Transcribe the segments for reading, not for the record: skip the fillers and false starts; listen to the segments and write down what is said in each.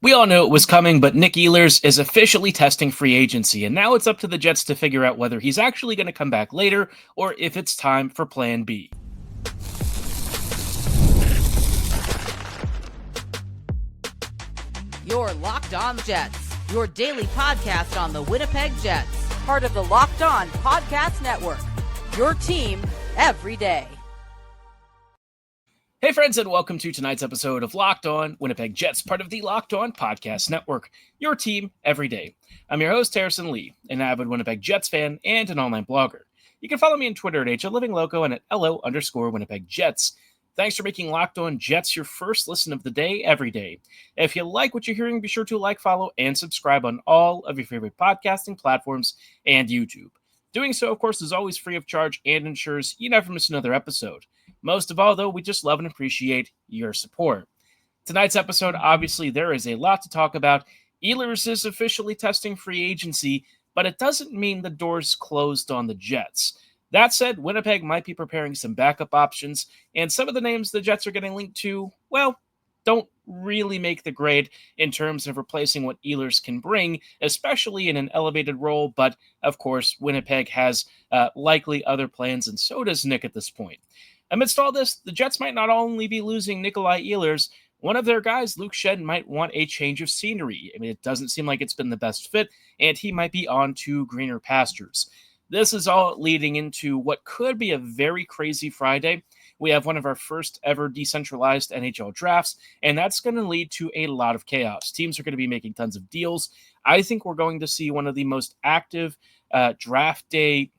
We all knew it was coming, but Nik Ehlers is officially testing free agency, and now it's up to the Jets to figure out whether he's actually going to come back later or if it's time for Plan B. You're Locked On Jets, your daily podcast on the Winnipeg Jets, part of the Locked On Podcast Network, your team every day. Hey friends, and welcome to tonight's episode of Locked On Winnipeg Jets, part of the Locked On Podcast Network, your team every day. I'm your host, Harrison Lee, an avid Winnipeg Jets fan and an online blogger. You can follow me on Twitter at HLivingLoco and at LO_Winnipeg Jets. Thanks for making Locked On Jets your first listen of the day every day. If you like what you're hearing, be sure to like, follow, and subscribe on all of your favorite podcasting platforms and YouTube. Doing so, of course, is always free of charge and ensures you never miss another episode. Most of all, though, we just love and appreciate your support. Tonight's episode, obviously, there is a lot to talk about. Ehlers is officially testing free agency, but it doesn't mean the door's closed on the Jets. That said, Winnipeg might be preparing some backup options, and some of the names the Jets are getting linked to, well, don't really make the grade in terms of replacing what Ehlers can bring, especially in an elevated role, but of course, Winnipeg has likely other plans, and so does Nik at this point. Amidst all this, the Jets might not only be losing Nikolai Ehlers, one of their guys, Luke Schenn, might want a change of scenery. I mean, it doesn't seem like it's been the best fit, and he might be on to greener pastures. This is all leading into what could be a very crazy Friday. We have one of our first ever decentralized NHL drafts, and that's going to lead to a lot of chaos. Teams are going to be making tons of deals. I think we're going to see one of the most active draft day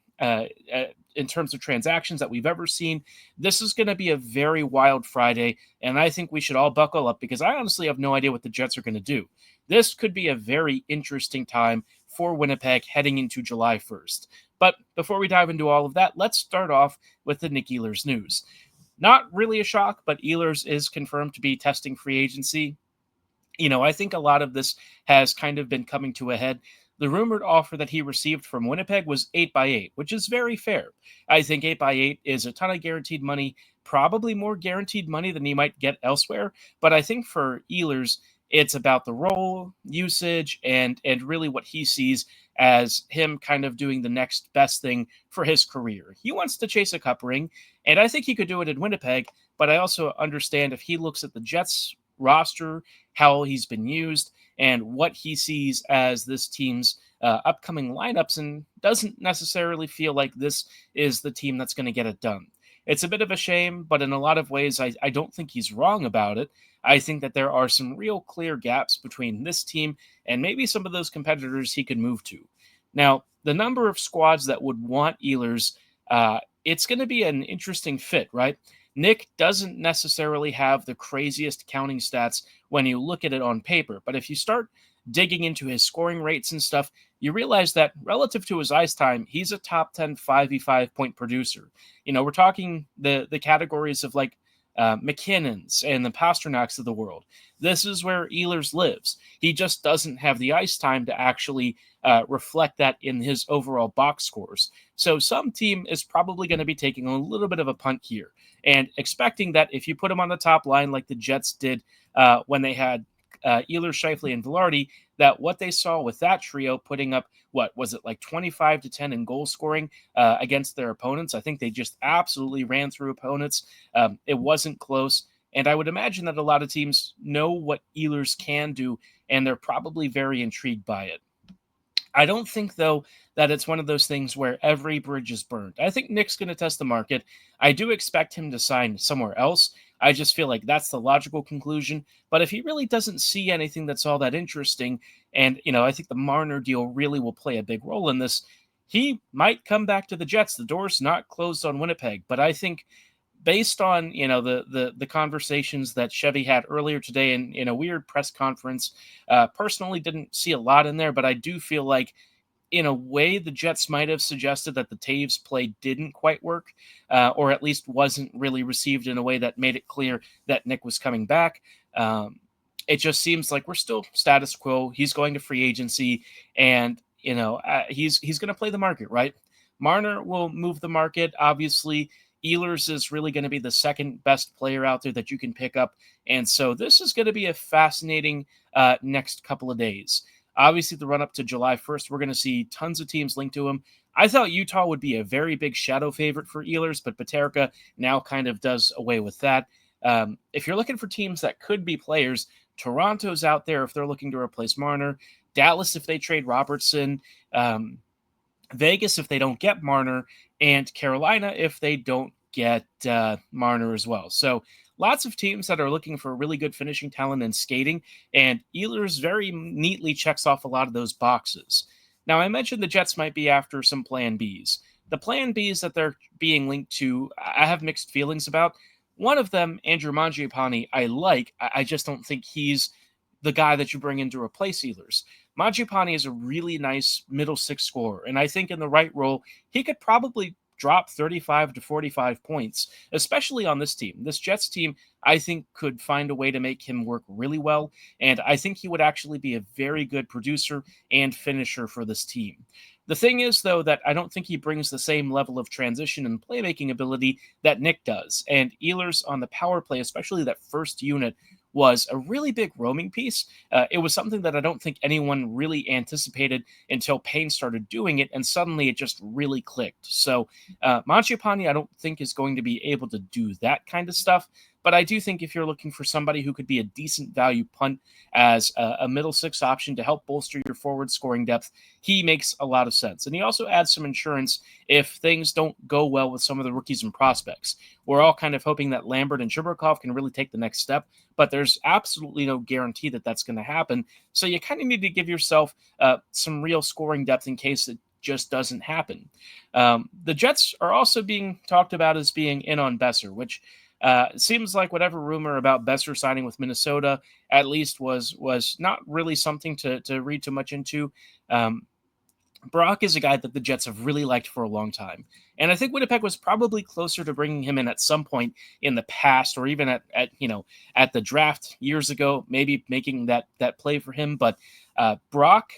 in terms of transactions that we've ever seen. This is going to be a very wild Friday, and I think we should all buckle up because I honestly have no idea what the Jets are going to do. This could be a very interesting time for Winnipeg heading into July 1st. But before we dive into all of that, let's start off with the Nik Ehlers news. Not really a shock, but Ehlers is confirmed to be testing free agency. You know, I think a lot of this has kind of been coming to a head. The rumored offer that he received from Winnipeg was 8x8, which is very fair. I think 8x8 is a ton of guaranteed money, probably more guaranteed money than he might get elsewhere. But I think for Ehlers, it's about the role, usage, and really what he sees as him kind of doing the next best thing for his career. He wants to chase a cup ring, and I think he could do it in Winnipeg, but I also understand if he looks at the Jets roster, how he's been used, and what he sees as this team's upcoming lineups, and doesn't necessarily feel like this is the team that's going to get it done. It's a bit of a shame, but in a lot of ways, I don't think he's wrong about it. I think that there are some real clear gaps between this team and maybe some of those competitors he could move to. Now, the number of squads that would want Ehlers, it's going to be an interesting fit, right? Nik doesn't necessarily have the craziest counting stats when you look at it on paper, but if you start digging into his scoring rates and stuff, you realize that relative to his ice time, he's a top 10 5v5 point producer. You know, we're talking the categories of like McKinnon's and the Pasternaks of the world. This is where Ehlers lives. He just doesn't have the ice time to actually reflect that in his overall box scores. So some team is probably going to be taking a little bit of a punt here and expecting that if you put him on the top line like the Jets did when they had Ehlers, Scheifele, and Velarde, that what they saw with that trio putting up, what was it, like 25-10 in goal scoring against their opponents? I think they just absolutely ran through opponents. It wasn't close. And I would imagine that a lot of teams know what Ehlers can do, and they're probably very intrigued by it. I don't think, though, that it's one of those things where every bridge is burned. I think Nik's going to test the market. I do expect him to sign somewhere else. I just feel like that's the logical conclusion. But if he really doesn't see anything that's all that interesting, and, you know, I think the Marner deal really will play a big role in this, he might come back to the Jets. The door's not closed on Winnipeg. But I think based on, you know, the conversations that Chevy had earlier today in a weird press conference, personally didn't see a lot in there, but I do feel like in a way the Jets might have suggested that the Taves play didn't quite work, or at least wasn't really received in a way that made it clear that Nik was coming back. It just seems like we're still status quo. He's going to free agency, and, you know, he's going to play the market, right? Marner will move the market. Obviously, Ehlers is really going to be the second best player out there that you can pick up. And so this is going to be a fascinating next couple of days. Obviously, the run up to July 1st, we're going to see tons of teams linked to him. I thought Utah would be a very big shadow favorite for Ehlers, but Paterka now kind of does away with that. If you're looking for teams that could be players, Toronto's out there if they're looking to replace Marner. Dallas if they trade Robertson. Vegas if they don't get Marner, and Carolina if they don't get Marner as well. So lots of teams that are looking for really good finishing talent and skating, and Ehlers very neatly checks off a lot of those boxes. Now, I mentioned the Jets might be after some plan Bs. The plan Bs that they're being linked to, I have mixed feelings about. One of them, Andrew Mangiapane, I like. I just don't think he's the guy that you bring in to replace Ehlers. Mangiapane is a really nice middle six scorer, and I think in the right role, he could probably drop 35 to 45 points, especially on this team. This Jets team, I think, could find a way to make him work really well, and I think he would actually be a very good producer and finisher for this team. The thing is, though, that I don't think he brings the same level of transition and playmaking ability that Nik does, and Ehlers on the power play, especially that first unit, was a really big roaming piece. It was something that I don't think anyone really anticipated until Payne started doing it, and suddenly it just really clicked. So Mangiapane, I don't think is going to be able to do that kind of stuff, but I do think if you're looking for somebody who could be a decent value punt as a middle six option to help bolster your forward scoring depth, he makes a lot of sense. And he also adds some insurance if things don't go well with some of the rookies and prospects. We're all kind of hoping that Lambert and Chibrikov can really take the next step, but there's absolutely no guarantee that that's going to happen. So you kind of need to give yourself some real scoring depth in case it just doesn't happen. The Jets are also being talked about as being in on Besser, which seems like whatever rumor about Besser signing with Minnesota at least was not really something to read too much into. Brock is a guy that the Jets have really liked for a long time. And I think Winnipeg was probably closer to bringing him in at some point in the past, or even at the draft years ago, maybe making that play for him. But Brock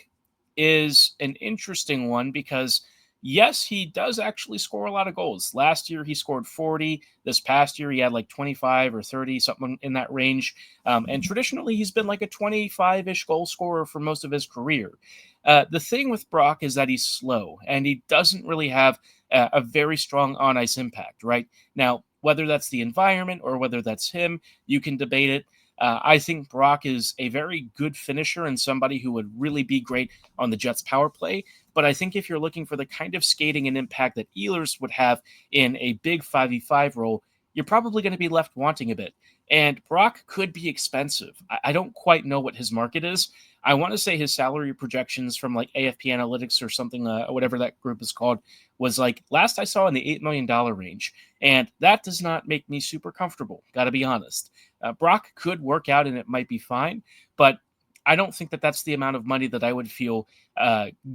is an interesting one because, yes, he does actually score a lot of goals. Last year, he scored 40. This past year, he had like 25 or 30, something in that range. And traditionally, he's been like a 25-ish goal scorer for most of his career. The thing with Brock is that he's slow, and he doesn't really have a very strong on-ice impact, right? Now, whether that's the environment or whether that's him, you can debate it. I think Brock is a very good finisher and somebody who would really be great on the Jets' power play. But I think if you're looking for the kind of skating and impact that Ehlers would have in a big 5v5 role, you're probably going to be left wanting a bit. And Brock could be expensive. I don't quite know what his market is. I want to say his salary projections from like AFP Analytics or something, whatever that group is called, was like last I saw in the $8 million range. And that does not make me super comfortable, got to be honest. Brock could work out and it might be fine, but I don't think that that's the amount of money that I would feel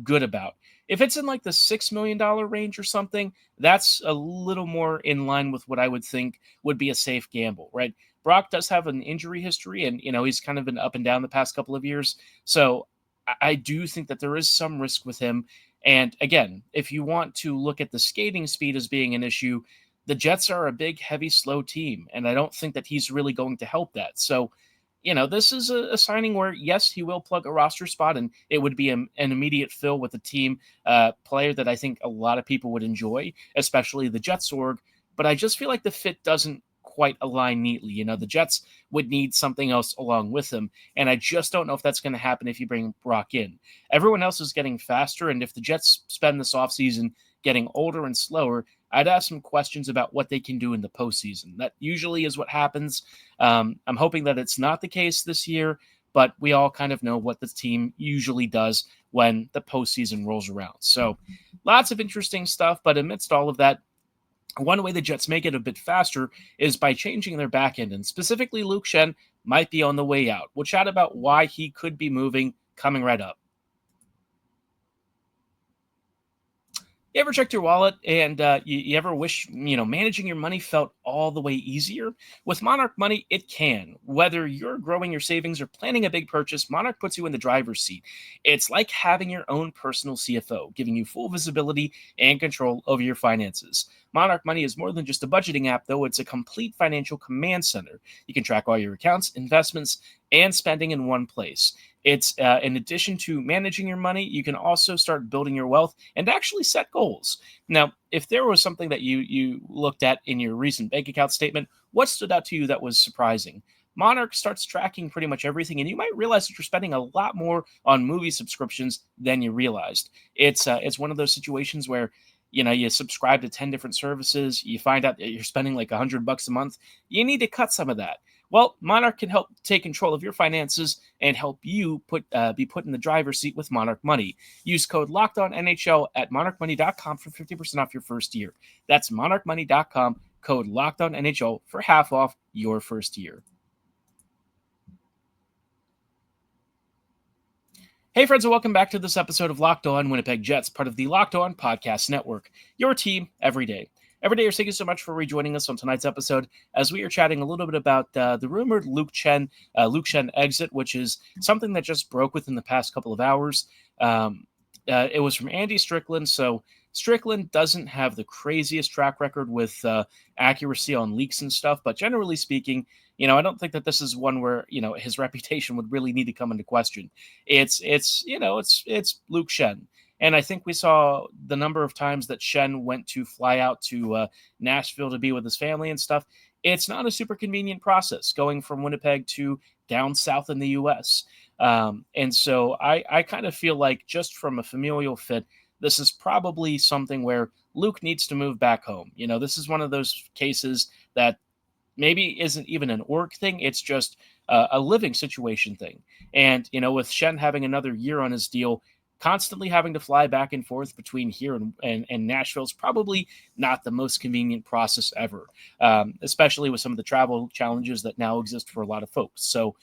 good about. If it's in like the $6 million range or something, that's a little more in line with what I would think would be a safe gamble, right? Brock does have an injury history, and he's kind of been up and down the past couple of years. So I do think that there is some risk with him. And again, if you want to look at the skating speed as being an issue, the Jets are a big, heavy, slow team, and I don't think that he's really going to help that. So, this is a signing where, yes, he will plug a roster spot, and it would be an immediate fill with a team player that I think a lot of people would enjoy, especially the Jets org. But I just feel like the fit doesn't quite align neatly. The Jets would need something else along with him, and I just don't know if that's going to happen if you bring Brock in. Everyone else is getting faster, and if the Jets spend this offseason getting older and slower, I'd ask some questions about what they can do in the postseason. That usually is what happens. I'm hoping that it's not the case this year, but we all kind of know what the team usually does when the postseason rolls around. So lots of interesting stuff, but amidst all of that, one way the Jets make it a bit faster is by changing their back end, and specifically Luke Schenn might be on the way out. We'll chat about why he could be moving coming right up. You ever checked your wallet and you ever wish, managing your money felt all the way easier? With Monarch Money, it can. Whether you're growing your savings or planning a big purchase, Monarch puts you in the driver's seat. It's like having your own personal CFO, giving you full visibility and control over your finances. Monarch Money is more than just a budgeting app, though. It's a complete financial command center. You can track all your accounts, investments, and spending in one place. It's in addition to managing your money, you can also start building your wealth and actually set goals. Now, if there was something that you looked at in your recent bank account statement, what stood out to you that was surprising? Monarch starts tracking pretty much everything, and you might realize that you're spending a lot more on movie subscriptions than you realized. It's one of those situations where you subscribe to 10 different services, you find out that you're spending like $100 a month. You need to cut some of that. Well, Monarch can help take control of your finances and help you be put in the driver's seat with Monarch Money. Use code LOCKEDONNHL at monarchmoney.com for 50% off your first year. That's monarchmoney.com, code LOCKEDONNHL for half off your first year. Hey friends, and welcome back to this episode of Locked On Winnipeg Jets, part of the Locked On Podcast Network, your team every day. Every day, thank you so much for rejoining us on tonight's episode as we are chatting a little bit about the rumored Luke Schenn exit, which is something that just broke within the past couple of hours. It was from Andy Strickland, so Strickland doesn't have the craziest track record with accuracy on leaks and stuff, but generally speaking, I don't think that this is one where his reputation would really need to come into question. It's Luke Schenn. And I think we saw the number of times that Schenn went to fly out to Nashville to be with his family and stuff. It's not a super convenient process going from Winnipeg to down south in the U.S. And so I kind of feel like just from a familial fit, this is probably something where Luke needs to move back home. This is one of those cases that maybe isn't even an org thing. It's just a living situation thing. And, with Schenn having another year on his deal, constantly having to fly back and forth between here and Nashville is probably not the most convenient process ever, especially with some of the travel challenges that now exist for a lot of folks. So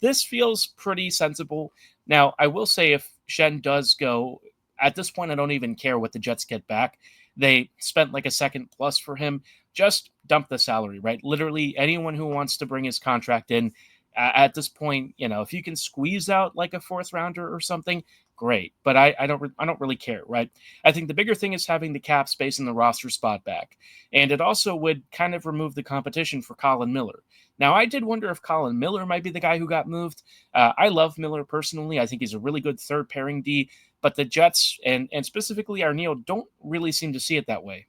this feels pretty sensible. Now, I will say if Schenn does go, at this point, I don't even care what the Jets get back. They spent like a second plus for him. Just dump the salary, right? Literally anyone who wants to bring his contract in at this point, if you can squeeze out like a fourth rounder or something, great. But I don't really care, right? I think the bigger thing is having the cap space and the roster spot back. And it also would kind of remove the competition for Colin Miller. Now, I did wonder if Colin Miller might be the guy who got moved. I love Miller personally. I think he's a really good third pairing D, but the Jets and specifically Arneal don't really seem to see it that way.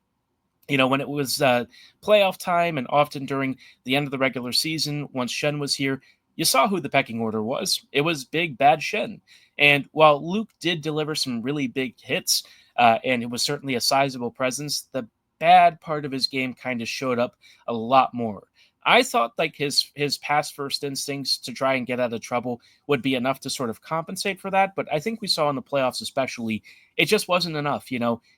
When it was playoff time and often during the end of the regular season, once Schenn was here, you saw who the pecking order was. It was big, bad Schenn. And while Luke did deliver some really big hits, and it was certainly a sizable presence, the bad part of his game kind of showed up a lot more. I thought like his past first instincts to try and get out of trouble would be enough to sort of compensate for that. But I think we saw in the playoffs especially, it just wasn't enough.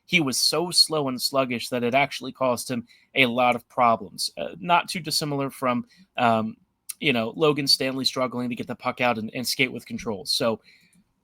He was so slow and sluggish that it actually caused him a lot of problems. Not too dissimilar from, Logan Stanley struggling to get the puck out and skate with control. So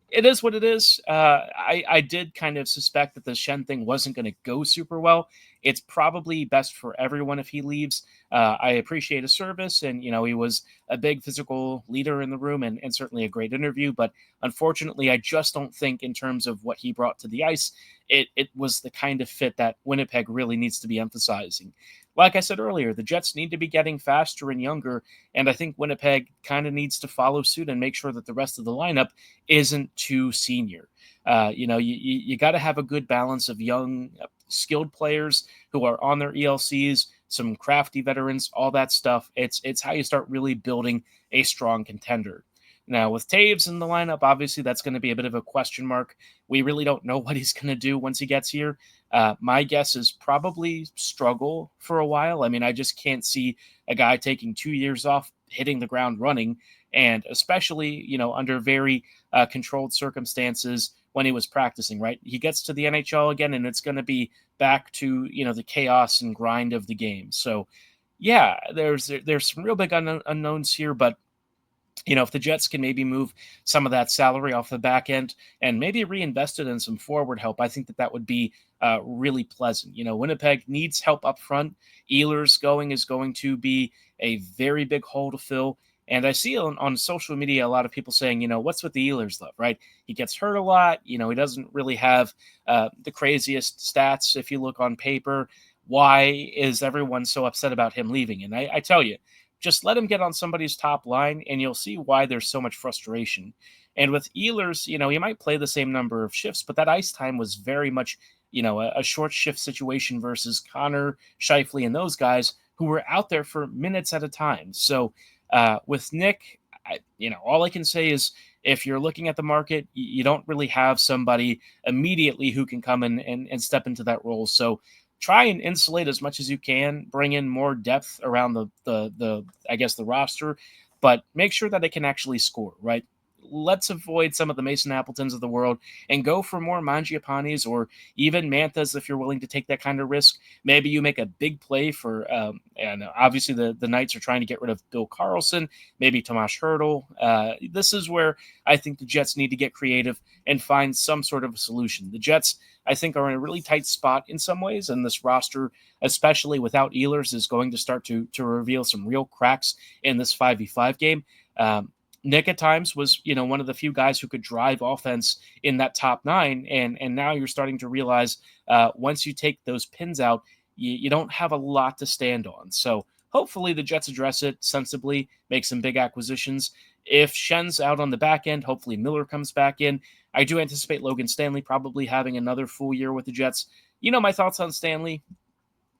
it is what it is. I did kind of suspect that the Schenn thing wasn't going to go super well. It's probably best for everyone if he leaves. I appreciate his service, and he was a big physical leader in the room and certainly a great interview. But unfortunately, I just don't think in terms of what he brought to the ice, it was the kind of fit that Winnipeg really needs to be emphasizing. Like I said earlier, the Jets need to be getting faster and younger, and I think Winnipeg kind of needs to follow suit and make sure that the rest of the lineup isn't too senior. You got to have a good balance of young, skilled players who are on their ELCs, some crafty veterans, all that stuff. It's how you start really building a strong contender. Now, with Taves in the lineup, obviously that's going to be a bit of a question mark. We really don't know what he's going to do once he gets here. My guess is probably struggle for a while. I mean, I just can't see a guy taking 2 years off, hitting the ground running, and especially, under very controlled circumstances when he was practicing, right? He gets to the NHL again, and it's going to be back to, the chaos and grind of the game. So, yeah, there's some real big unknowns here, but If the Jets can maybe move some of that salary off the back end and maybe reinvest it in some forward help, I think that would be really pleasant. Winnipeg needs help up front. Ehlers is going to be a very big hole to fill. And I see on social media a lot of people saying, what's with the Ehlers love, right? He gets hurt a lot. He doesn't really have the craziest stats if you look on paper. Why is everyone so upset about him leaving? And I tell you, just let him get on somebody's top line, and you'll see why there's so much frustration. And with Ehlers, he might play the same number of shifts, but that ice time was very much, a short shift situation versus Connor, Scheifele, and those guys who were out there for minutes at a time. So with Nik, all I can say is if you're looking at the market, you don't really have somebody immediately who can come in and step into that role. So try and insulate as much as you can, bring in more depth around the roster, but make sure that it can actually score, right? Let's avoid some of the Mason Appletons of the world and go for more Mangiapanis or even Manthas if you're willing to take that kind of risk. Maybe you make a big play for, and obviously the Knights are trying to get rid of Bill Carlson, maybe Tomas Hertl. This is where I think the Jets need to get creative and find some sort of a solution. The Jets, I think, are in a really tight spot in some ways, and this roster, especially without Ehlers, is going to start to reveal some real cracks in this 5v5 game. Nik at times was, one of the few guys who could drive offense in that top nine, and now you're starting to realize once you take those pins out, you don't have a lot to stand on. So hopefully the Jets address it sensibly, make some big acquisitions. If Schenn's out on the back end, hopefully Miller comes back in. I do anticipate Logan Stanley probably having another full year with the Jets. My thoughts on Stanley.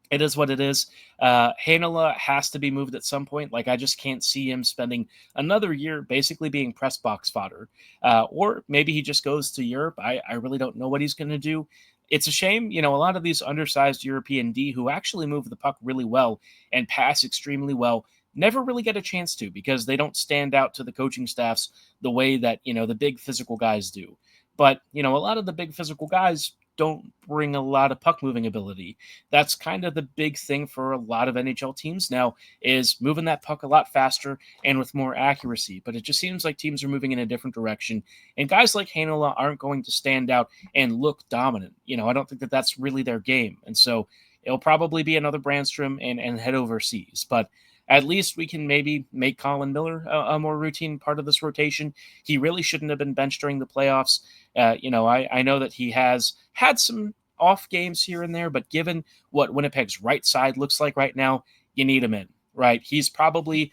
It is what it is. Heinola has to be moved at some point. I just can't see him spending another year basically being press box fodder. Or maybe he just goes to Europe. I really don't know what he's going to do. It's a shame, a lot of these undersized European D who actually move the puck really well and pass extremely well never really get a chance to because they don't stand out to the coaching staffs the way that, the big physical guys do. But, a lot of the big physical guys don't bring a lot of puck moving ability. That's kind of the big thing for a lot of NHL teams now is moving that puck a lot faster and with more accuracy. But it just seems like teams are moving in a different direction. And guys like Heinola aren't going to stand out and look dominant. I don't think that that's really their game. And so it'll probably be another Brandstrom and head overseas. But at least we can maybe make Colin Miller a more routine part of this rotation. He really shouldn't have been benched during the playoffs. I know that he has had some off games here and there, but given what Winnipeg's right side looks like right now, you need him in, right? He's probably,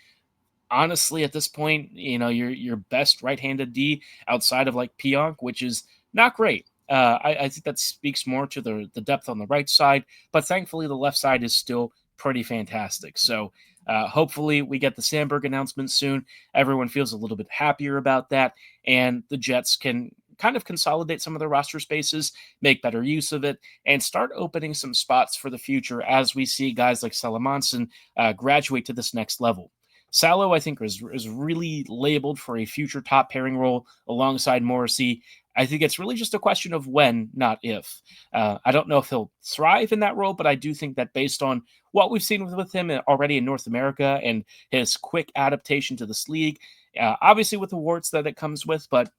honestly, at this point, your best right-handed D outside of Pionk, which is not great. I think that speaks more to the depth on the right side, but thankfully the left side is still pretty fantastic. So hopefully we get the Sandberg announcement soon. Everyone feels a little bit happier about that, and the Jets can kind of consolidate some of the roster spaces, make better use of it, and start opening some spots for the future as we see guys like Salamanson graduate to this next level. Salo, I think, is really labeled for a future top pairing role alongside Morrissey. I think it's really just a question of when, not if. I don't know if he'll thrive in that role, but I do think that based on what we've seen with him already in North America and his quick adaptation to this league, obviously with the warts that it comes with, but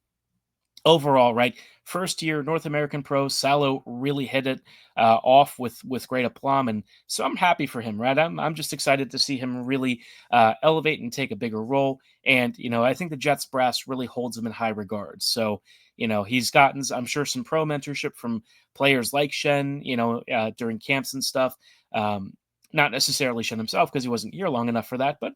overall, right, first year North American pro, Salo really hit it off with great aplomb, and so I'm happy for him, right? I'm just excited to see him really elevate and take a bigger role, and I think the Jets brass really holds him in high regard. So he's gotten, I'm sure, some pro mentorship from players like Schenn, during camps and stuff. Not necessarily Schenn himself because he wasn't here long enough for that, but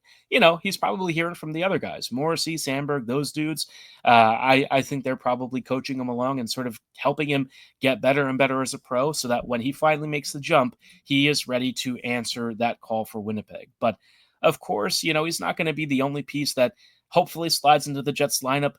he's probably hearing from the other guys, Morrissey, Sandberg, those dudes. I think they're probably coaching him along and sort of helping him get better and better as a pro so that when he finally makes the jump, he is ready to answer that call for Winnipeg. But of course, he's not going to be the only piece that hopefully slides into the Jets lineup.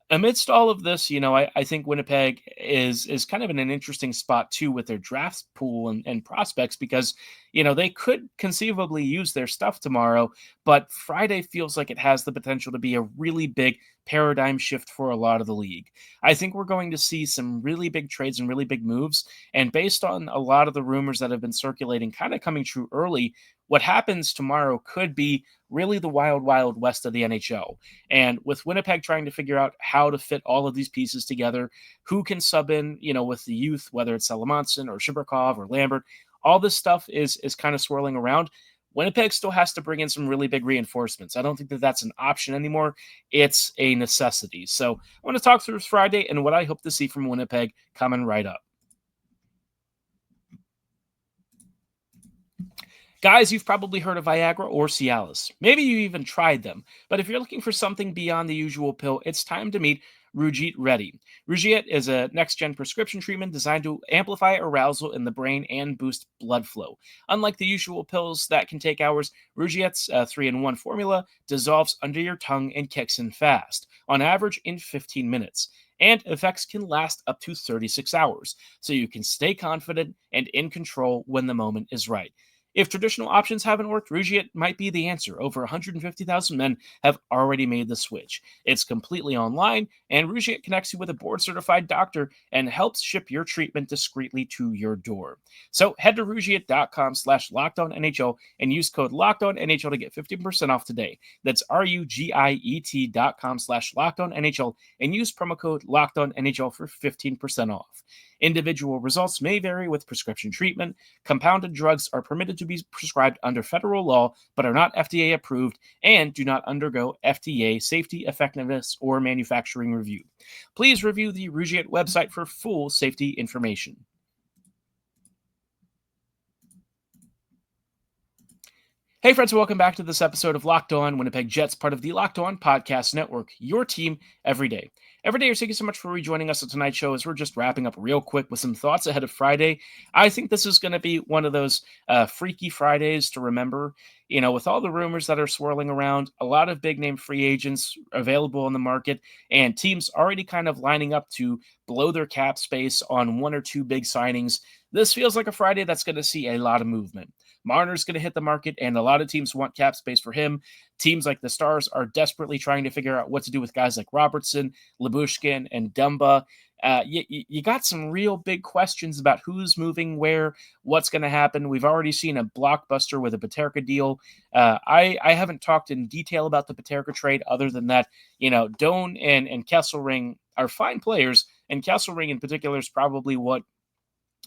Amidst all of this, I think Winnipeg is kind of in an interesting spot too with their draft pool and prospects because, they could conceivably use their stuff tomorrow, but Friday feels like it has the potential to be a really big paradigm shift for a lot of the league. I think we're going to see some really big trades and really big moves, and based on a lot of the rumors that have been circulating kind of coming true early, what happens tomorrow could be really the wild, wild west of the NHL. And with Winnipeg trying to figure out how to fit all of these pieces together, who can sub in, with the youth, whether it's Salamanson or Shibrikov or Lambert, all this stuff is kind of swirling around. Winnipeg still has to bring in some really big reinforcements. I don't think that that's an option anymore. It's a necessity. So I want to talk through Friday and what I hope to see from Winnipeg coming right up. Guys, you've probably heard of Viagra or Cialis. Maybe you even tried them. But if you're looking for something beyond the usual pill, it's time to meet Rugiet Ready. Rugiet is a next-gen prescription treatment designed to amplify arousal in the brain and boost blood flow. Unlike the usual pills that can take hours, Rugiet's 3-in-1 formula dissolves under your tongue and kicks in fast, on average in 15 minutes. And effects can last up to 36 hours, so you can stay confident and in control when the moment is right. If traditional options haven't worked, Rugiet might be the answer. Over 150,000 men have already made the switch. It's completely online, and Rugiet connects you with a board-certified doctor and helps ship your treatment discreetly to your door. So head to Rugiet.com/LockedOnNHL and use code LockedOnNHL to get 15% off today. That's RUGIET.com/LockedOnNHL and use promo code LockedOnNHL for 15% off. Individual results may vary with prescription treatment. Compounded drugs are permitted to be prescribed under federal law, but are not FDA approved and do not undergo FDA safety, effectiveness, or manufacturing review. Please review the Rugiet website for full safety information. Hey friends, welcome back to this episode of Locked On Winnipeg Jets, part of the Locked On Podcast Network, your team every day. Thank you so much for rejoining us on tonight's show as we're just wrapping up real quick with some thoughts ahead of Friday. I think this is going to be one of those freaky Fridays to remember. With all the rumors that are swirling around, a lot of big-name free agents available on the market, and teams already kind of lining up to blow their cap space on one or two big signings. This feels like a Friday that's going to see a lot of movement. Marner's going to hit the market, and a lot of teams want cap space for him. Teams like the Stars are desperately trying to figure out what to do with guys like Robertson, Lyubushkin, and Dumba. You got some real big questions about who's moving where, what's going to happen. We've already seen a blockbuster with a Peterka deal. I haven't talked in detail about the Peterka trade other than that, Doan and Kesselring are fine players, and Kesselring in particular is probably what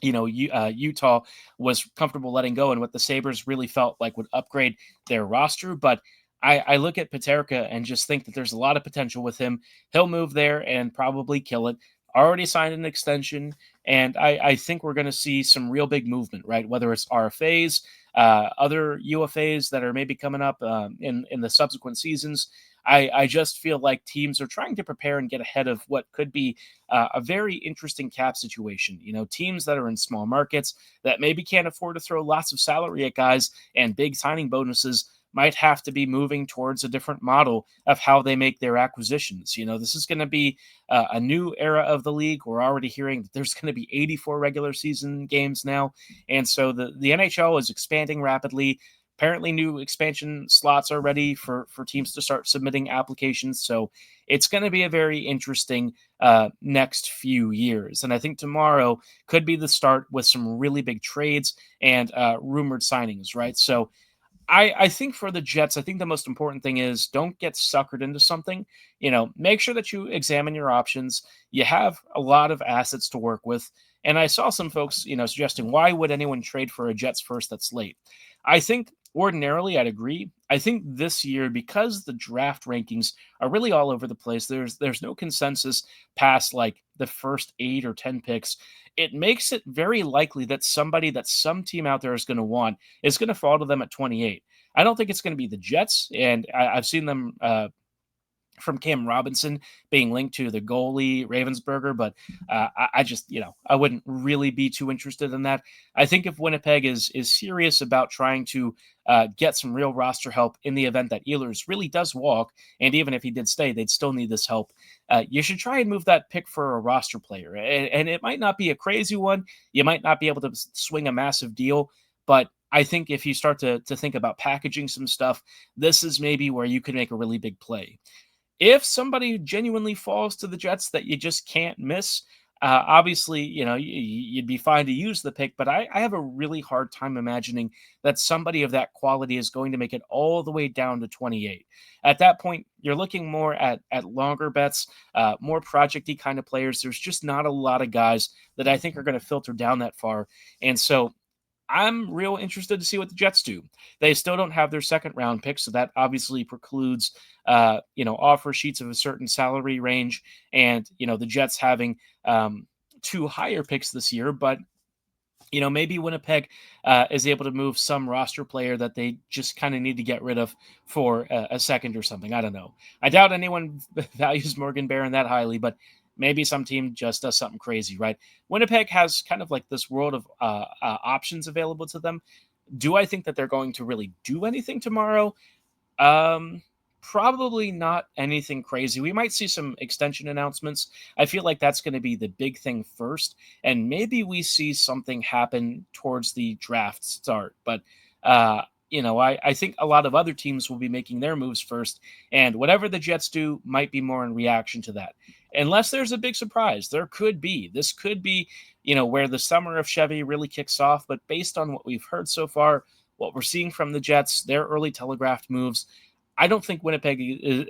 Utah was comfortable letting go and what the Sabres really felt like would upgrade their roster. But I look at Peterka and just think that there's a lot of potential with him. He'll move there and probably kill it. Already signed an extension, and I think we're going to see some real big movement, right? Whether it's RFAs, other UFAs that are maybe coming up in the subsequent seasons. I just feel like teams are trying to prepare and get ahead of what could be a very interesting cap situation. Teams that are in small markets that maybe can't afford to throw lots of salary at guys and big signing bonuses might have to be moving towards a different model of how they make their acquisitions. This is going to be a new era of the league. We're already hearing that there's going to be 84 regular season games now. And so the NHL is expanding rapidly. Apparently new expansion slots are ready for teams to start submitting applications. So it's going to be a very interesting next few years. And I think tomorrow could be the start with some really big trades and rumored signings, right? So I think for the Jets, I think the most important thing is don't get suckered into something. Make sure that you examine your options. You have a lot of assets to work with. And I saw some folks, suggesting why would anyone trade for a Jets first that's late? I think ordinarily I'd agree. I think this year, because the draft rankings are really all over the place, there's no consensus past like the first 8 or 10 picks. It makes it very likely that somebody that some team out there is going to want is going to fall to them at 28. I don't think it's going to be the Jets, and I've seen them from Cam Robinson being linked to the goalie Ravensburger, but I just, I wouldn't really be too interested in that. I think if Winnipeg is serious about trying to get some real roster help in the event that Ehlers really does walk, and even if he did stay, they'd still need this help. You should try and move that pick for a roster player, and it might not be a crazy one. You might not be able to swing a massive deal, but I think if you start to think about packaging some stuff, this is maybe where you can make a really big play. If somebody genuinely falls to the Jets that you just can't miss, Obviously, you'd be fine to use the pick, but I have a really hard time imagining that somebody of that quality is going to make it all the way down to 28. At that point, you're looking more at longer bets, more projecty kind of players. There's just not a lot of guys that I think are going to filter down that far. And so I'm real interested to see what the Jets do. They still don't have their second round pick, so that obviously precludes, offer sheets of a certain salary range, and the Jets having two higher picks this year. But maybe Winnipeg is able to move some roster player that they just kind of need to get rid of for a second or something. I don't know. I doubt anyone values Morgan Barron that highly, but maybe some team just does something crazy, right? Winnipeg has kind of like this world of options available to them. Do I think that they're going to really do anything tomorrow? Um, Probably not anything crazy. We might see some extension announcements. I feel like that's going to be the big thing first, and maybe we see something happen towards the draft start. But I think a lot of other teams will be making their moves first, and whatever the Jets do might be more in reaction to that. Unless there's a big surprise, there could be. This could be, where the summer of Chevy really kicks off. But based on what we've heard so far, what we're seeing from the Jets, their early telegraphed moves, I don't think Winnipeg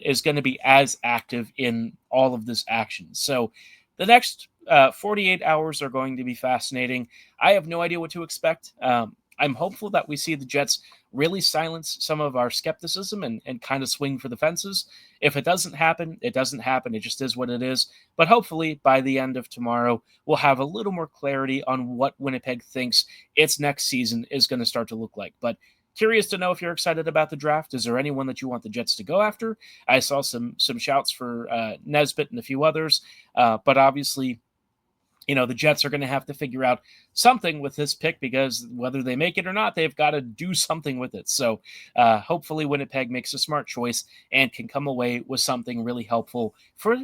is going to be as active in all of this action. So the next 48 hours are going to be fascinating. I have no idea what to expect. I'm hopeful that we see the Jets really silence some of our skepticism and kind of swing for the fences. If it doesn't happen, it doesn't happen. It just is what it is. But hopefully by the end of tomorrow, we'll have a little more clarity on what Winnipeg thinks its next season is going to start to look like. But curious to know if you're excited about the draft. Is there anyone that you want the Jets to go after? I saw some shouts for Nesbitt and a few others, but obviously, the Jets are going to have to figure out something with this pick, because whether they make it or not, they've got to do something with it. So hopefully Winnipeg makes a smart choice and can come away with something really helpful for,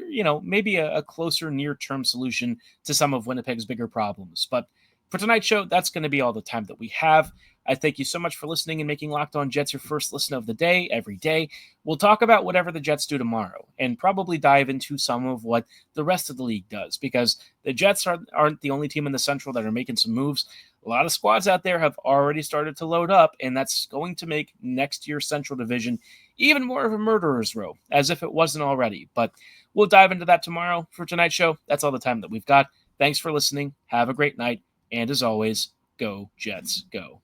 maybe a closer near-term solution to some of Winnipeg's bigger problems. But for tonight's show, that's going to be all the time that we have. I thank you so much for listening and making Locked On Jets your first listen of the day every day. We'll talk about whatever the Jets do tomorrow and probably dive into some of what the rest of the league does, because the Jets aren't the only team in the Central that are making some moves. A lot of squads out there have already started to load up, and that's going to make next year's Central Division even more of a murderer's row, as if it wasn't already. But we'll dive into that tomorrow. For tonight's show, that's all the time that we've got. Thanks for listening. Have a great night. And as always, go Jets, go.